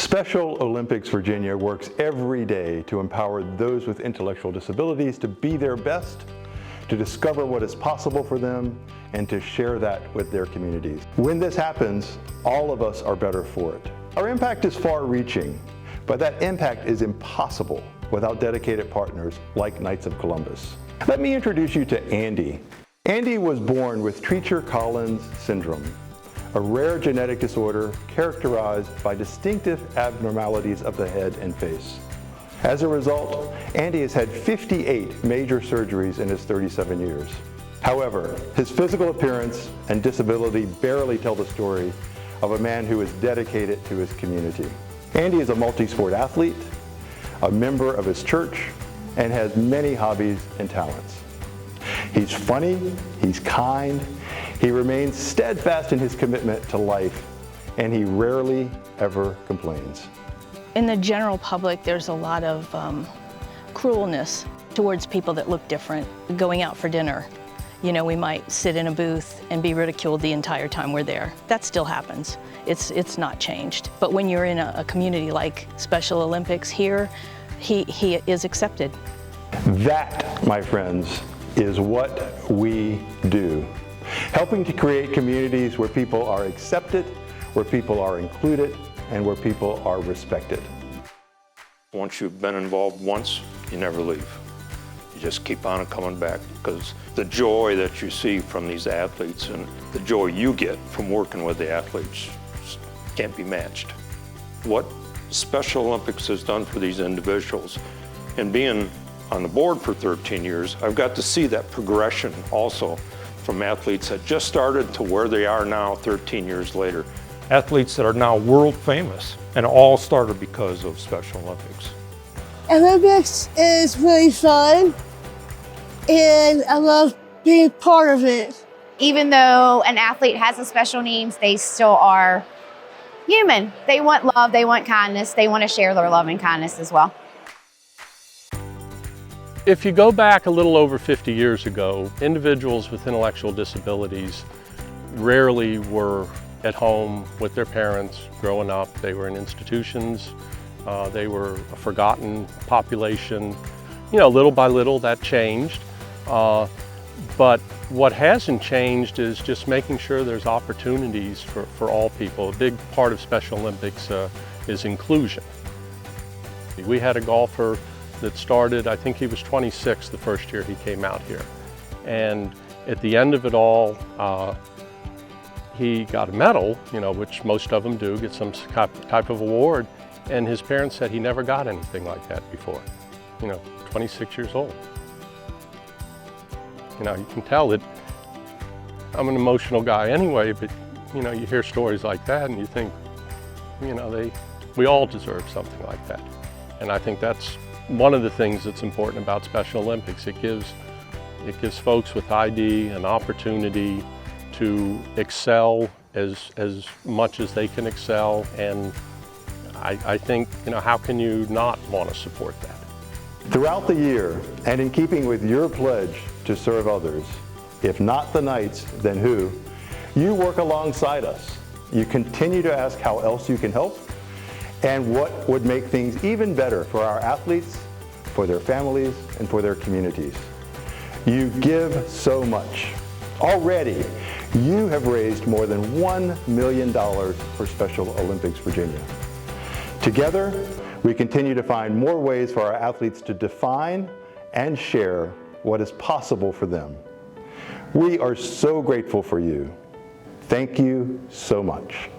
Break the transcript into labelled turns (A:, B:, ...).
A: Special Olympics Virginia works every day to empower those with intellectual disabilities to be their best, to discover what is possible for them, and to share that with their communities. When this happens, all of us are better for it. Our impact is far-reaching, but that impact is impossible without dedicated partners like Knights of Columbus. Let me introduce you to Andy. Andy was born with Treacher-Collins syndrome, a rare genetic disorder characterized by distinctive abnormalities of the head and face. As a result, Andy has had 58 major surgeries in his 37 years. However, his physical appearance and disability barely tell the story of a man who is dedicated to his community. Andy is a multi-sport athlete, a member of his church, and has many hobbies and talents. He's funny, he's kind, he remains steadfast in his commitment to life, and he rarely ever complains.
B: In the general public, there's a lot of cruelness towards people that look different. Going out for dinner, you know, we might sit in a booth and be ridiculed the entire time we're there. That still happens. It's not changed. But when you're in a community like Special Olympics here, he is accepted.
A: That, my friends, is what we do. Helping to create communities where people are accepted, where people are included, and where people are respected.
C: Once you've been involved once, you never leave. You just keep on coming back, because the joy that you see from these athletes and the joy you get from working with the athletes can't be matched. What Special Olympics has done for these individuals, and being on the board for 13 years, I've got to see that progression also from athletes that just started to where they are now 13 years later. Athletes that are now world famous, and all started because of Special Olympics.
D: Olympics is really fun, and I love being part of it.
E: Even though an athlete has a special needs, they still are human. They want love, they want kindness, they want to share their love and kindness as well.
F: If you go back a little over 50 years ago, individuals with intellectual disabilities rarely were at home with their parents growing up. They were in institutions, they were a forgotten population. You know, little by little that changed. But what hasn't changed is just making sure there's opportunities for all people. A big part of Special Olympics is inclusion. We had a golfer that started, I think he was 26 the first year he came out here. And at the end of it all, he got a medal, you know, which most of them do, get some type of award. And his parents said he never got anything like that before. You know, 26 years old. You know, you can tell that I'm an emotional guy anyway, but you know, you hear stories like that and you think, you know, we all deserve something like that. And I think that's one of the things that's important about Special Olympics. It gives folks with ID an opportunity to excel as much as they can excel, and I think, you know, how can you not want to support that?
A: Throughout the year, and in keeping with your pledge to serve others, if not the Knights, then who? You work alongside us. You continue to ask how else you can help, and what would make things even better for our athletes, for their families, and for their communities. You give so much. Already, you have raised more than $1 million for Special Olympics Virginia. Together, we continue to find more ways for our athletes to define and share what is possible for them. We are so grateful for you. Thank you so much.